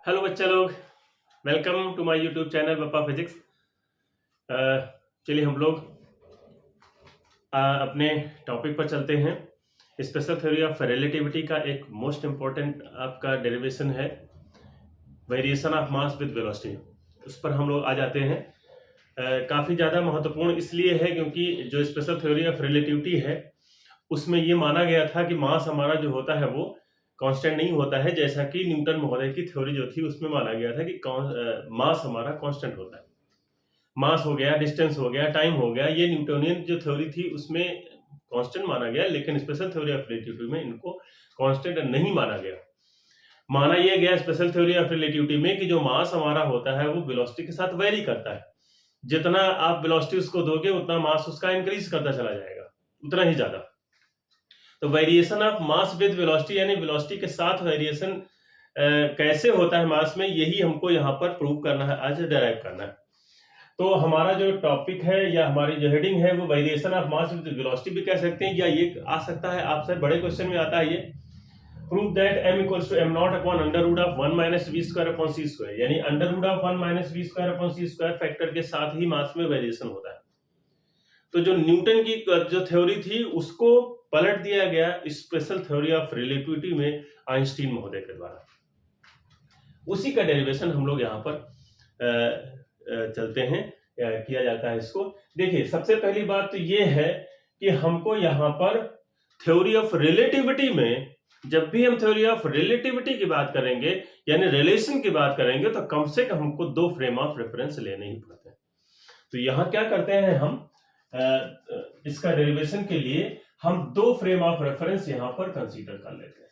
Hello बच्चा लोग, welcome to my YouTube channel Pappa physics. चलिए हम लोग अपने टॉपिक पर चलते हैं। स्पेशल थ्योरी ऑफ रिलेटिविटी का एक मोस्ट इम्पोर्टेंट आपका डेरिवेशन है variation of mass with velocity. उस पर हम लोग आ जाते हैं। काफ़ी ज़्यादा महत्वपूर्ण इसलिए है क्योंकि जो स्पेशल थ्योरी ऑफ रिलेटिविटी है उसमें ये माना गया था कि मास हमारा जो होता है वो कांस्टेंट नहीं होता है, जैसा कि न्यूटन महोदय की थ्योरी जो थी उसमें माना गया था कि मास हमारा कांस्टेंट होता है। मास हो गया, डिस्टेंस हो गया, टाइम हो गया, ये न्यूटोनियन जो थ्योरी थी उसमें कांस्टेंट माना गया, लेकिन स्पेशल थ्योरी ऑफ रिलेटिविटी में इनको कांस्टेंट नहीं माना गया। माना यह गया स्पेशल थ्योरी ऑफ रिलेटिविटी में कि जो मास हमारा होता है वो वेलोसिटी के साथ वेरी करता है। जितना आप वेलोसिटी उसको दोगे उतना मास उसका इंक्रीज करता चला जाएगा, उतना ही ज्यादा। तो variation of mass with velocity यानी वेलोसिटी के साथ वेरिएशन कैसे होता है मास में, यही हमको यहाँ पर प्रूव करना है, आज डेराइव करना है। तो हमारा जो टॉपिक है या हमारी जो हेडिंग है वो variation of mass with velocity भी कह सकते हैं, या ये आ सकता है आपसे बड़े क्वेश्चन में आता है ये prove that m equals to m0 upon under root of 1 minus v square upon c square, यानी under root of 1 minus v square upon c square factor के साथ ही मास में वेरिएशन होता है। तो जो न्यूटन की जो थ्योरी थी उसको पलट दिया गया स्पेशल थ्योरी ऑफ रिलेटिविटी में आइंस्टीन महोदय के द्वारा। उसी का डेरिवेशन हम लोग यहाँ पर चलते हैं, किया जाता है इसको। देखिए, सबसे पहली बात तो ये है कि हमको यहाँ पर थ्योरी ऑफ रिलेटिविटी में, जब भी हम थ्योरी ऑफ रिलेटिविटी की बात करेंगे यानी रिलेशन की बात करेंगे, तो कम से कम हमको दो फ्रेम ऑफ रेफरेंस लेने ही पड़ते हैं। तो यहाँ क्या करते हैं हम, इसका डेरिवेशन के लिए हम दो फ्रेम ऑफ रेफरेंस यहां पर कंसीडर कर लेते हैं,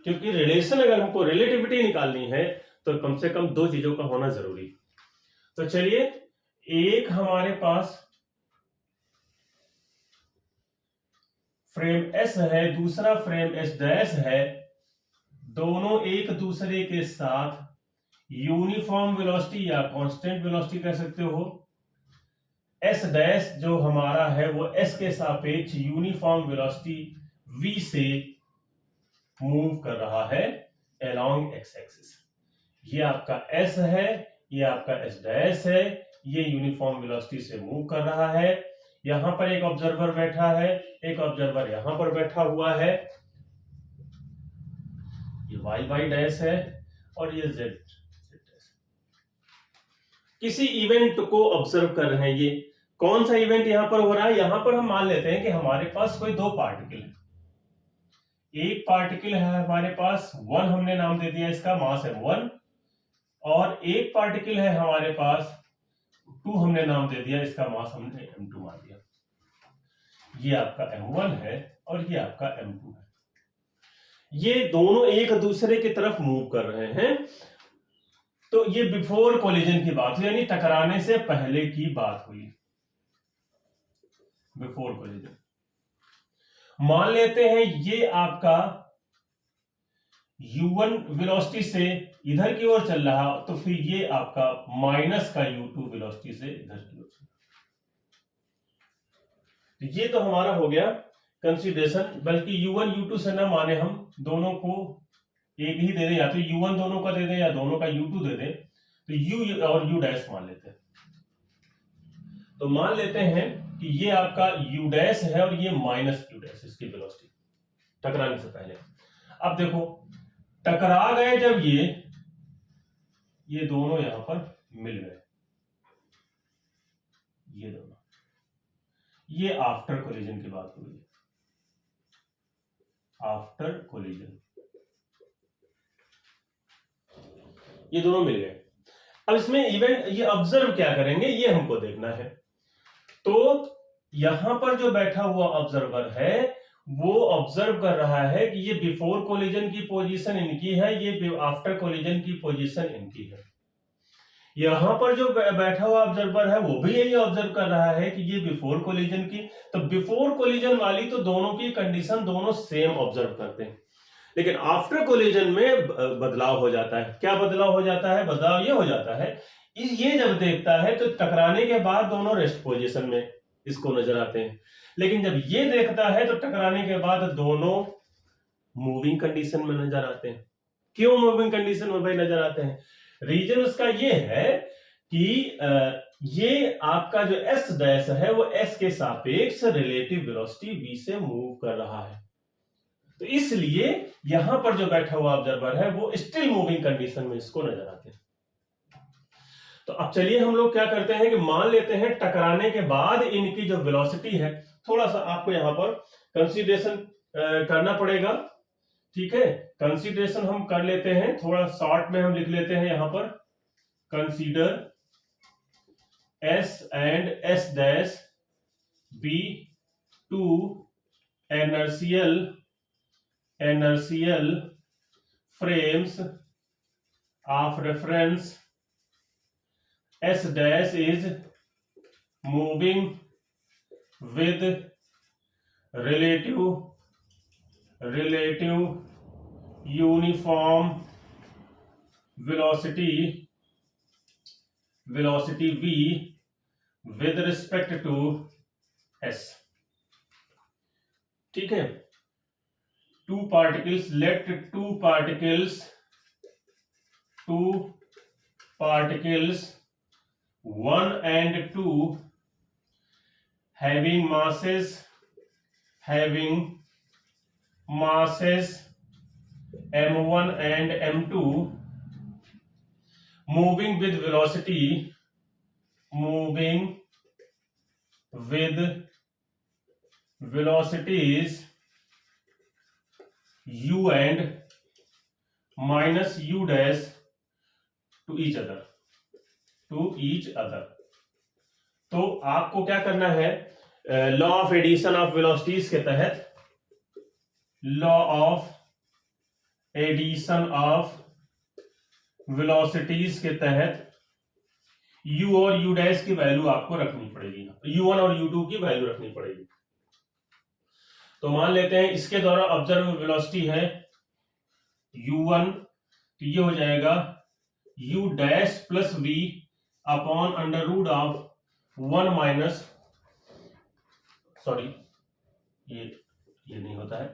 क्योंकि रिलेशन अगर हमको रिलेटिविटी निकालनी है तो कम से कम दो चीजों का होना जरूरी। तो चलिए, एक हमारे पास फ्रेम S है, दूसरा फ्रेम S डैश है, दोनों एक दूसरे के साथ यूनिफॉर्म वेलोसिटी या कांस्टेंट वेलोसिटी कह सकते हो। S डैश जो हमारा है वो S के सापेक्ष यूनिफॉर्म वेलोसिटी v से मूव कर रहा है अलोंग x एक्सिस। ये आपका S है, ये आपका S डैश है, ये यूनिफॉर्म वेलोसिटी से मूव कर रहा है। यहां पर एक ऑब्जर्वर बैठा है, एक ऑब्जर्वर यहां पर बैठा हुआ है, ये y डैश है और ये z डैश। किसी इवेंट को ऑब्जर्व कर रहे हैं। ये कौन सा इवेंट यहां पर हो रहा है? यहां पर हम मान लेते हैं कि हमारे पास कोई दो पार्टिकल है। एक पार्टिकल है हमारे पास 1, हमने नाम दे दिया, इसका मास है 1, और एक पार्टिकल है हमारे पास 2, हमने नाम दे दिया, इसका मास हमने m2 मान दिया। ये आपका m1 है और ये आपका m2 है। ये दोनों एक दूसरे की तरफ मूव कर रहे हैं। तो ये बिफोर कोलिजन की बात हुई, यानी टकराने से पहले की बात हुई, बिफोर कोलिजन। मान लेते हैं ये आपका u1 वेलोसिटी से इधर की ओर चल रहा, तो फिर ये आपका माइनस का u2 वेलोसिटी से इधर की ओर चल रहा। तो ये तो हमारा हो गया कंसीडरेशन। बल्कि u1 u2 से ना माने, हम दोनों को एक ही दे दें, या तो u1 दोनों का दे दें या दोनों का u2 दे दें, तो u और u डैश मान लेते हैं। तो मान लेते हैं कि ये आपका u डैश है और ये माइनस u डैश, इसकी वेलोसिटी टकराने से पहले। अब देखो, टकरा गए जब ये दोनों यहां पर मिल गए, ये दोनों, ये आफ्टर कोलिजन की बात हो रही है, आफ्टर कोलिजन ये दोनों मिल गए। अब इसमें इवेंट ये ऑब्जर्व क्या करेंगे ये हमको देखना है। तो यहां पर जो बैठा हुआ ऑब्जर्वर है वो ऑब्जर्व कर रहा है कि ये बिफोर कोलिजन की पोजीशन इनकी है, ये आफ्टर कोलिजन की पोजीशन इनकी है। यहां पर जो बैठा हुआ ऑब्जर्वर है वो भी यही ऑब्जर्व कर रहा है कि ये बिफोर कोलिजन की, तो बिफोर कोलिजन वाली तो दोनों की कंडीशन दोनों सेम ऑब्जर्व करते हैं। लेकिन आफ्टर कोलिजन में बदलाव हो जाता है। क्या बदलाव हो जाता है? बदलाव ये हो जाता है, ये जब देखता है तो टकराने के बाद दोनों रेस्ट पोजीशन में इसको नजर आते हैं, लेकिन जब ये देखता है तो टकराने के बाद दोनों मूविंग कंडीशन में नजर आते हैं। क्यों मूविंग कंडीशन में भाई नजर आते हैं? रीजन उसका ये है कि ये आपका जो एस डैश है वो एस के सापेक्ष रिलेटिव वेलोसिटी v से मूव कर रहा है, तो इसलिए यहां पर जो बैठा हुआ ऑब्जर्वर है वो स्टिल मूविंग कंडीशन में इसको नजर आते हैं। तो अब चलिए हम लोग क्या करते हैं कि मान लेते हैं टकराने के बाद इनकी जो वेलोसिटी है, थोड़ा सा आपको यहां पर कंसीडरेशन करना पड़ेगा, ठीक है। कंसीडरेशन हम कर लेते हैं, थोड़ा शॉर्ट में हम लिख लेते हैं यहां पर, consider S and S dash be two inertial frames of reference. S dash is moving with relative uniform velocity v with respect to s, ठीक है। two particles, let two particles 1 and 2 having masses m1 and m2 moving with velocities u and minus u dash to each other. तो आपको क्या करना है, law of addition of velocities के तहत, law of addition of velocities के तहत u और u डैश की वैल्यू आपको रखनी पड़ेगी, u1 और u2 की वैल्यू रखनी पड़ेगी। तो मान लेते हैं इसके द्वारा ऑब्जर्व वेलोसिटी है u1, तो ये हो जाएगा u dash plus v upon under root of 1 minus, sorry ये नहीं होता है,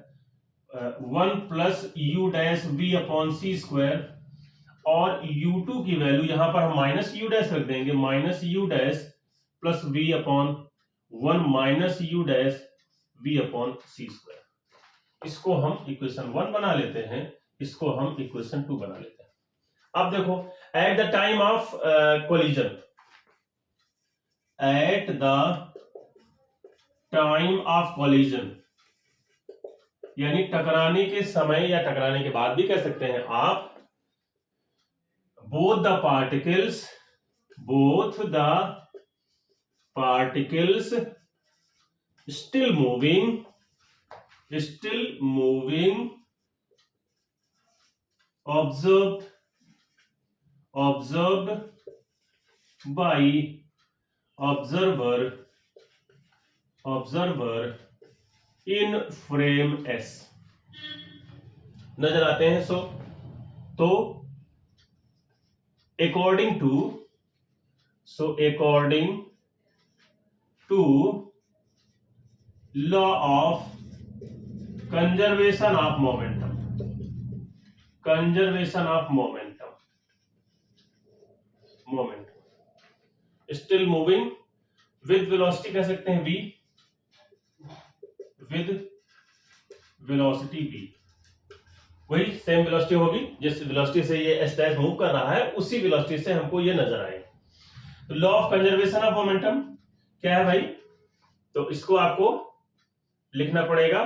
1 plus u dash v upon सी स्क्वायर, और u2 की वैल्यू यहां पर हम माइनस u डैश रख देंगे, minus u dash plus v upon 1 minus u dash v upon सी स्क्वायर। इसको हम इक्वेशन 1 बना लेते हैं, इसको हम इक्वेशन 2 बना लेते हैं। अब देखो, at the time of collision, at the time of collision यानी टकराने के समय या टकराने के बाद भी कह सकते हैं आप, both the particles still moving observed by observer in frame S नजर आते हैं। तो according to law of conservation of momentum, still moving with velocity कह सकते हैं v, with velocity v, वही सेम वेलोसिटी होगी जिस वेलोसिटी से ये एस डैश मूव कर रहा है, उसी वेलोसिटी से हमको ये नजर आएगा। तो law of conservation of momentum क्या है भाई, तो इसको आपको लिखना पड़ेगा।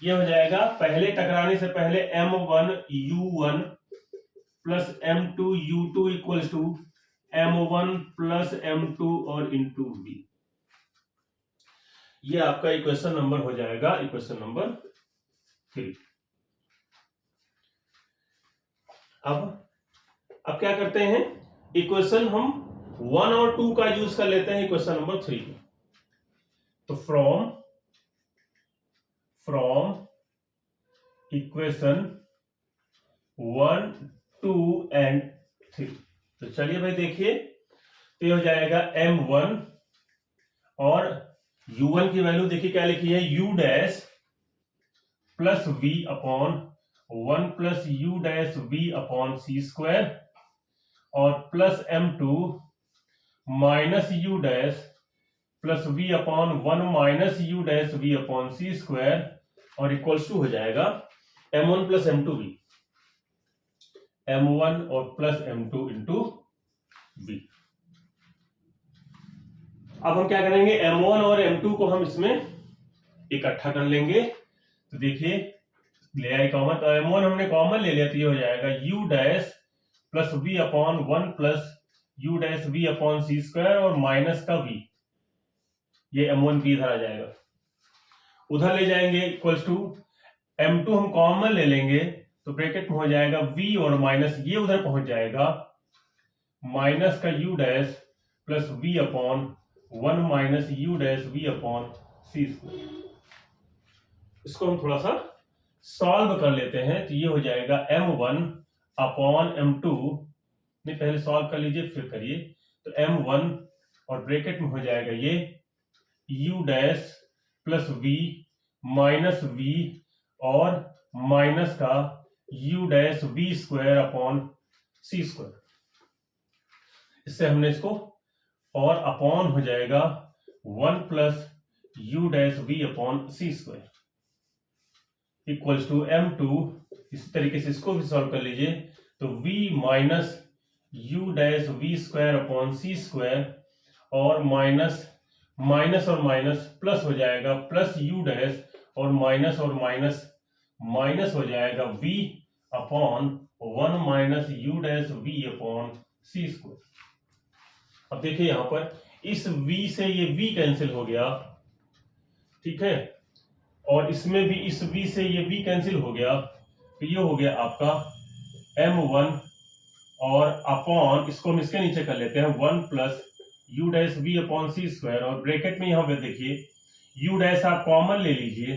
ये हो जाएगा, पहले टकराने से पहले m1 u1 plus m2 u2 equals to m1 plus m2 और इंटू v। ये आपका इक्वेशन नंबर हो जाएगा, इक्वेशन नंबर 3। अब क्या करते हैं, इक्वेशन हम 1 और 2 का यूज कर लेते हैं इक्वेशन नंबर 3 में। तो फ्रॉम इक्वेशन 1, 2 एंड 3, तो चलिए भाई देखिए, तो ये हो जाएगा m1 और u1 की वैल्यू देखिए क्या लिखी है, u dash plus V upon 1 plus you dash we upon C square और plus m2 minus you dash plus V upon 1 minus you dash we upon C square और इक्वल्स टू हो जाएगा m1 plus m2v, m1 और plus m2 into v। अब हम क्या करेंगे, m1 और m2 को हम इसमें इकट्ठा कर लेंगे। तो देखिए ले आई कॉमन, तो m1 हमने कॉमन ले लिया तो ये हो जाएगा u dash plus v upon 1 plus u dash v upon सी स्क्वायर और माइनस का v, ये m1 v इधर आ जाएगा, उधर ले जाएंगे इक्वल्स टू m2 हम कॉमन ले लेंगे तो ब्रैकेट में हो जाएगा v और माइनस ये उधर पहुंच जाएगा माइनस का u dash plus v upon 1 minus you dash we upon C square. इसको हम थोड़ा सा सॉल्व कर लेते हैं तो ये हो जाएगा m1 अपॉन m2, नहीं पहले सॉल्व कर लीजिए फिर करिए, तो m1 और ब्रैकेट में हो जाएगा ये u dash plus v minus v और माइनस का u dash v square upon सी स्क्वायर। इससे हमने इसको और अपॉन हो जाएगा 1 plus you dash we upon C square equals to m2। इस तरीके से इसको भी सॉल्व कर लीजिए तो v minus you dash V square upon C square और माइनस माइनस और माइनस प्लस हो जाएगा प्लस यू डैश और माइनस माइनस हो जाएगा v upon 1 minus you dash we upon C square. अब देखिए यहां पर इस v से ये v कैंसिल हो गया, ठीक है, और इसमें भी इस v से ये v कैंसिल हो गया, तो ये हो गया आपका m1 और अपॉन इसको हम इसके नीचे कर लेते हैं 1 plus you dash v upon C square और ब्रैकेट में यहां पे देखिए u डैश आप कॉमन ले लीजिए,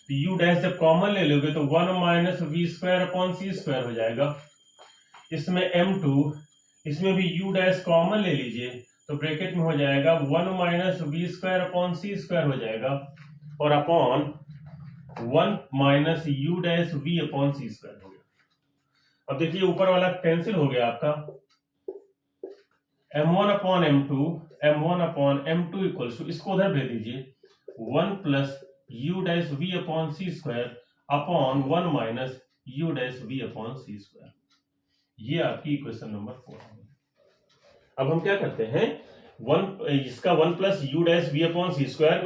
तो u डैश जब कॉमन ले लोगे तो 1 minus we square upon C square हो जाएगा। इसमें m2, इसमें भी u डैश कॉमन ले लीजिए तो ब्रैकेट में हो जाएगा 1 minus we square upon C square हो जाएगा और upon 1 minus you dash we upon C square हो गया। अब देखिए ऊपर वाला कैंसिल हो गया आपका, m1 upon m2 equals to, इसको उधर भेज दीजिए 1 plus you dash we upon C square upon 1 minus you dash we upon C square. ये आपकी इक्वेशन नंबर 4 है। अब हम क्या करते हैं, इसका 1 plus you dash we upon C square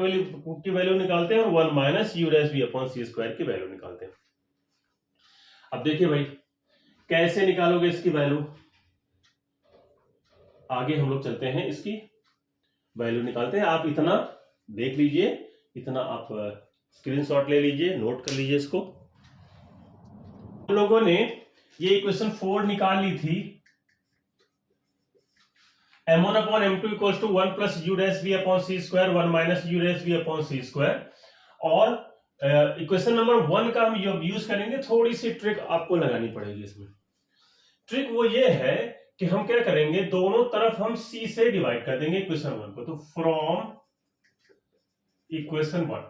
की वैल्यू निकालते हैं और 1 minus you dash we upon C square की वैल्यू निकालते हैं। अब देखिए भाई कैसे निकालोगे इसकी वैल्यू, आगे हम लोग चलते हैं, इसकी वैल्यू निकालते हैं। आप इतना देख लीजिए, इतना आप स्क्रीनशॉट ले लीजिए, नोट कर लीजिए इसको। हम लोगों ने ये इक्वेशन 4 निकाल ली थी, m1 upon m2 equals to 1 plus you dash we upon C square 1 minus you dash we upon C square, और इक्वेशन नंबर 1 का हम यूज करेंगे। थोड़ी सी ट्रिक आपको लगानी पड़ेगी इसमें। ट्रिक वो ये है कि हम क्या करेंगे, दोनों तरफ हम c से डिवाइड कर देंगे इक्वेशन 1 को, तो फ्रॉम इक्वेशन 1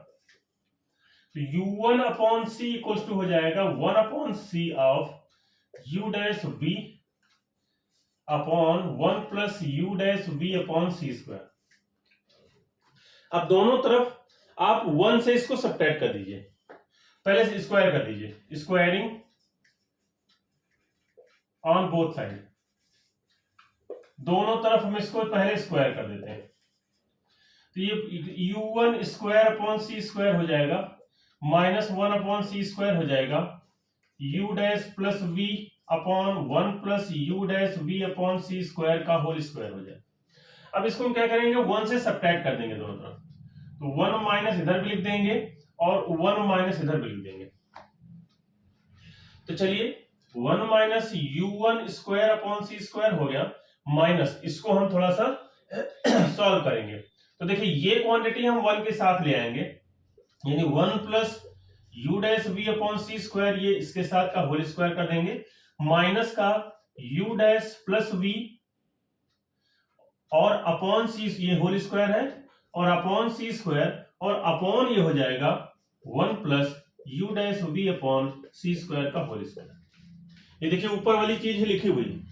तो u1 upon c equals to हो जाएगा 1 upon c of u dash v upon 1 plus you dash v upon C square. अब दोनों तरफ आप 1 से इसको सब्ट्रैक्ट कर दीजिए, पहले से स्क्वायर कर दीजिए, स्क्वायरिंग ऑन बोथ साइड, दोनों तरफ हम इसको पहले स्क्वायर कर देते हैं, तो ये u1 स्क्वायर अपॉन सी स्क्वायर हो जाएगा माइनस 1 अपॉन सी स्क्वायर हो जाएगा, u dash plus v upon 1 plus you dash we upon C square का होल स्क्वायर हो जाए। अब इसको हम क्या करेंगे, 1 से सब्ट्रैक्ट कर देंगे दोनों तरफ, तो 1 माइनस इधर भी लिख देंगे और 1 माइनस इधर भी लिख देंगे। तो चलिए 1 माइनस u1 स्क्वायर अपॉन सी स्क्वायर हो गया, माइनस इसको हम थोड़ा सा सॉल्व करेंगे। तो देखिए ये क्वांटिटी हम 1 के साथ ले आएंगे, यानी 1 plus you dash we upon C square, ये इसके साथ का होल स्क्वायर कर देंगे, माइनस का u डैश प्लस v और अपॉन c, ये होल स्क्वायर है, और अपॉन सी स्क्वायर और अपॉन ये हो जाएगा 1 plus you dash we upon C square का होल स्क्वायर। ये देखिए ऊपर वाली चीज है लिखी हुई,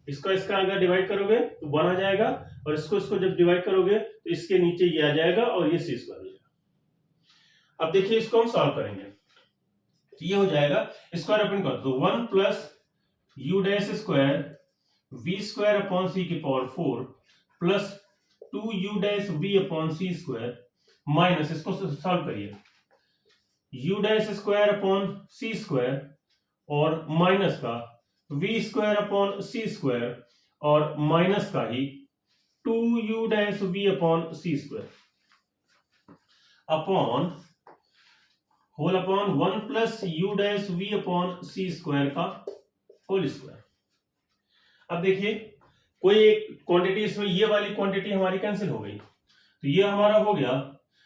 इसका इसका अगर डिवाइड करोगे तो 1 आ जाएगा, और इसको इसको जब डिवाइड करोगे तो इसके नीचे ये आ जाएगा और ये सी स्क्वायर हो जाएगा। अब देखिए इसको हम सॉल्व करेंगे, तो ये हो जाएगा स्क्वायर अपन कर दो 1 plus you dash square v square upon c की power 4 plus 2 u dash we upon C square minus, इसको सॉल्व करिए, यू डैश स्क्वायर अपॉन सी स्क्वायर और माइनस का वी स्क्वायर अपॉन सी स्क्वायर और माइनस का ही 2 u dash we upon C square upon whole upon 1 plus you dash we upon C square का whole square. अब देखिए कोई एक क्वांटिटी, इसमें ये वाली क्वांटिटी हमारी कैंसिल हो गई, तो ये हमारा हो गया।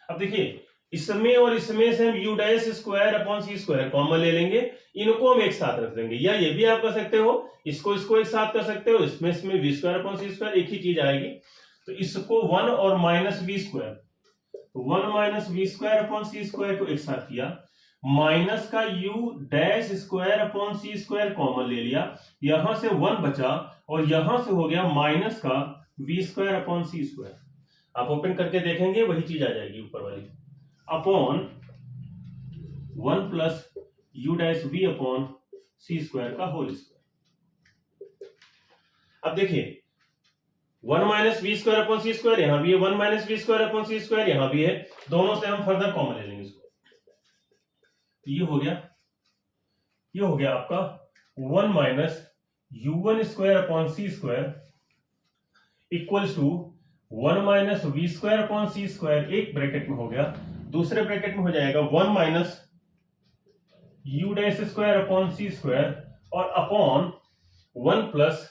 अब देखिए इसमें और इसमें से हम यू डैश स्क्वायर अपॉन सी स्क्वायर कॉमन ले लेंगे, इनको हम एक साथ रख देंगे, या ये भी आप कर सकते हो, इसको इसको एक साथ कर सकते हो, इसमें वी स्क्वायर अपॉन सी स्क्वायर एक ही चीज आएगी, तो इसको 1 और minus we square, 1 minus we square upon C square को एक साथ किया, माइनस का यू डैश स्क्वायर अपॉन सी स्क्वायर कॉमन ले लिया, यहां से 1 बचा और यहां से हो गया माइनस का वी स्क्वायर अपॉन सी स्क्वायर। आप ओपन करके देखेंगे वही चीज आ जाएगी ऊपर वाली, upon 1 plus you dash we upon C square का होल स्क्वायर। अब देखिए 1 minus we square upon C square यहां भी है, 1 minus we square upon C square यहां भी है, दोनों से हम फर्दर कॉमन ले लेंगे इसको, ये हो गया आपका 1 minus u1 square upon C square equals to 1 minus we square upon C square, एक ब्रैकेट में हो गया, दूसरे ब्रैकेट में हो जाएगा 1 minus you dash square upon C square और upon 1 plus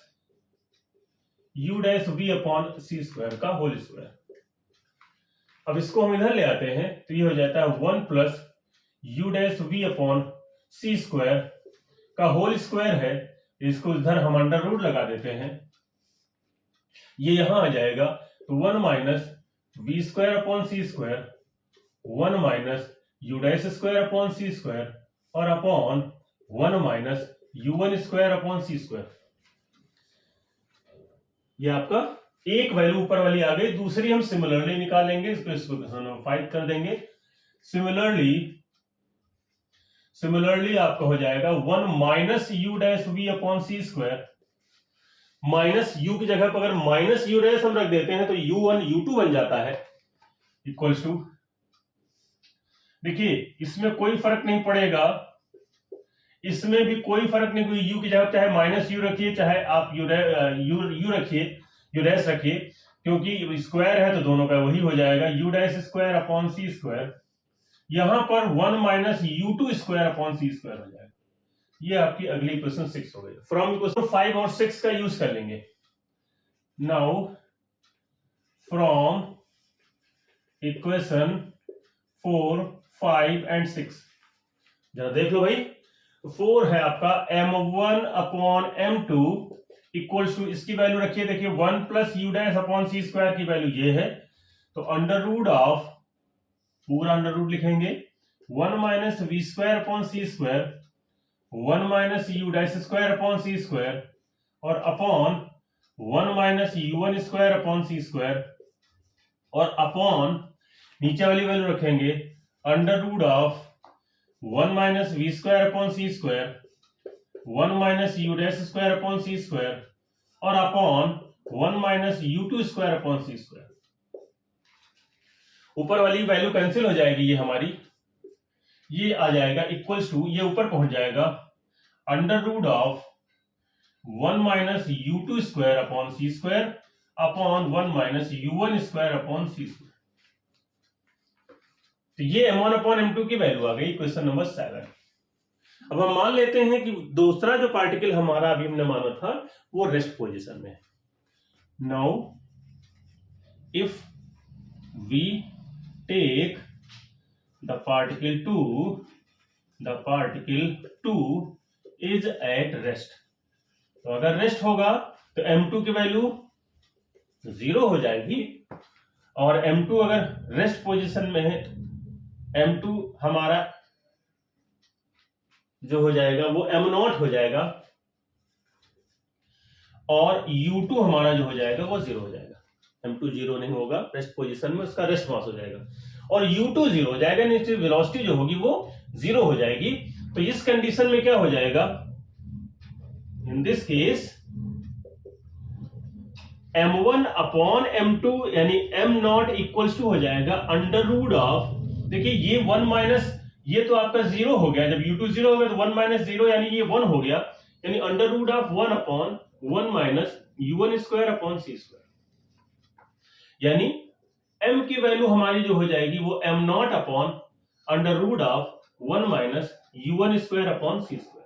you dash we upon C square का होल स्क्वायर। अब इसको हम इधर ले आते हैं तो ये हो जाता है 1 plus you dash we upon C square का होल स्क्वायर है, इसको इधर हम अंडर रूट लगा देते हैं, ये यहां आ जाएगा, तो 1 minus we square upon C square 1 minus you dash square upon C square और upon 1 minus u1 square upon सी स्क्वायर। ये आपका एक वैल्यू ऊपर वाली आ गई, दूसरी हम सिमिलरली निकालेंगे, इसको 5 कर देंगे, सिमिलरली आपका हो जाएगा 1 minus you dash we upon C square, minus u की जगह पर अगर माइनस यू डैश हम रख देते हैं तो u1 u2 बन जाता है, इक्वल्स टू, देखिए इसमें कोई फर्क नहीं पड़ेगा, इसमें भी कोई फर्क नहीं, कोई यू की जगह चाहे माइनस यू रखिए चाहे आप यू रखिए, यू डैश रखिए, क्योंकि स्क्वायर है तो दोनों का वही हो जाएगा, यू डैश स्क्वायर अपॉन सी स्क्वायर, यहां पर 1 माइनस u2 स्क्वायर अपॉन सी स्क्वायर हो जाएगा। ये आपकी अगली क्वेश्चन 6 हो गई। फ्रॉम इक्वेशन 5 और 6 का यूज कर लेंगे। नाउ फ्रॉम इक्वेशन 4, 5 एंड 6 जरा देख लो भाई, 4 है आपका m1 upon m2 equals to, इसकी वैल्यू रखिए, देखिए 1 plus you dash upon C square की वैल्यू ये है, तो अंडर रूट ऑफ, पूरा अंडर रूट लिखेंगे, 1 minus we square upon C square 1 minus you dash square upon C square और upon 1 minus u1 square upon सी square और upon नीचे वाली वैल्यू रखेंगे under root of 1 minus we square upon C square 1 minus you dash square upon C square और upon 1 minus u2 square upon सी square. ऊपर वाली value cancel हो जाएगी, ये हमारी ये आ जाएगा इक्वल्स टू, ये ऊपर पहुंच जाएगा under root of 1 minus u2 square upon C square upon 1 minus u1 square upon C square. तो ये m1 अपॉन m2 की वैल्यू आ गई क्वेश्चन नंबर 7। अब हम मान लेते हैं कि दूसरा जो पार्टिकल हमारा अभी हमने माना था वो रेस्ट पोजीशन में है। Now if we take the particle 2 is at rest, तो अगर रेस्ट होगा तो m2 की वैल्यू 0 हो जाएगी, और m2 अगर रेस्ट पोजीशन में है m2 हमारा जो हो जाएगा वो m0 हो जाएगा, और u2 हमारा जो हो जाएगा वो 0 हो जाएगा। m2 0 नहीं होगा, रेस्ट पोजीशन में उसका रेस्ट मास हो जाएगा, और u2 0 हो जाएगा, यानी वेलोसिटी जो होगी वो 0 हो जाएगी। तो इस कंडीशन में क्या हो जाएगा, in this case m1 upon m2 यानी m0 इक्वल्स टू हो जाएगा अंडर रूट ऑफ, देखिए ये 1 माइनस, ये तो आपका 0 हो गया, जब u2 0 हो गया तो 1 माइनस 0 यानी ये 1 हो गया, यानी under root of 1 upon 1 minus u1 square upon c square, यानी m की वैल्यू हमारी जो हो जाएगी वो m0 upon under root of 1 minus u1 square upon c square.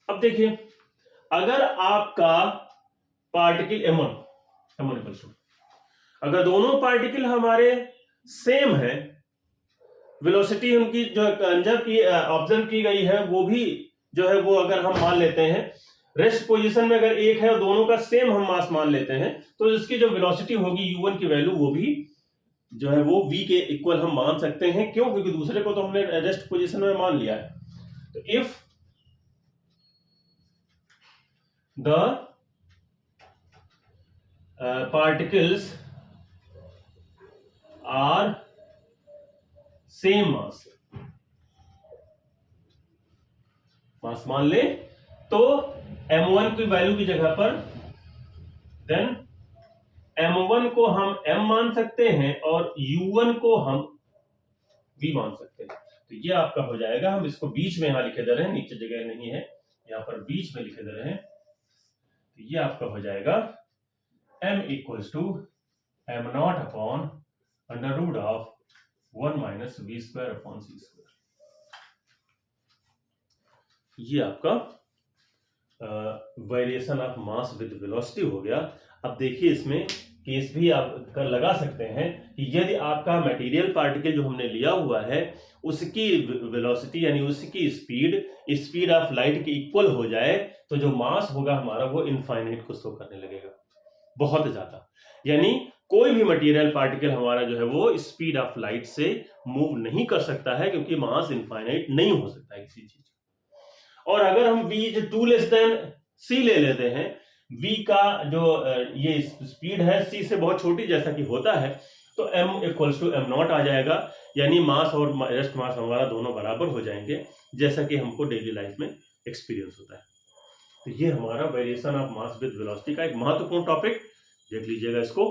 अब देखिए, अगर आपका पार्टिकल m1 अगर दोनों पार्टिकल हमारे सेम है, वेलोसिटी उनकी जो ऑब्जर्व की गई है वो भी जो है वो अगर हम मान लेते हैं रेस्ट पोजीशन में अगर एक है और दोनों का सेम हम मास मान लेते हैं, तो इसकी जो वेलोसिटी होगी u1 की वैल्यू वो भी जो है वो v के इक्वल हम मान सकते हैं। क्यों? क्योंकि दूसरे को तो हमने रेस्ट पोजीशन में मान लिया है। तो if the particles are same mass मान ले, तो m1 की वैल्यू की जगह पर देन m1 को हम m मान सकते हैं और u1 को हम v मान सकते हैं। तो ये आपका हो जाएगा, हम इसको बीच में यहां लिखे दे रहे हैं, नीचे जगह नहीं है, यहां पर बीच में लिखे दे रहे हैं। तो ये आपका हो जाएगा m equals to m0 upon under root of 1 minus v square upon c square. ये आपका variation of mass with velocity हो गया। अब देखिए इसमें केस भी आप लगा सकते हैं कि यदि आपका मटेरियल पार्टिकल जो हमने लिया हुआ है उसकी वेलोसिटी यानी उसकी स्पीड ऑफ लाइट के इक्वल हो जाए, तो जो मास होगा हमारा वो इनफाइनाइट को शो करने लगेगा, बहुत ज्यादा। यानी कोई भी मटेरियल पार्टिकल हमारा जो है वो स्पीड ऑफ लाइट से मूव नहीं कर सकता है, क्योंकि मास इनफाइनाइट नहीं हो सकता है किसी चीज। और अगर हम v to less than c ले लेते हैं, v का जो ये स्पीड है c से बहुत छोटी जैसा कि होता है, तो m इक्वल्स टू m0 आ जाएगा, यानी मास और रेस्ट मास हमारा दोनों बराबर हो जाएंगे, जैसा कि हमको डेली लाइफ में एक्सपीरियंस होता है। तो ये हमारा variation of mass with velocity का एक महत्वपूर्ण टॉपिक, देख लीजिएगा इसको।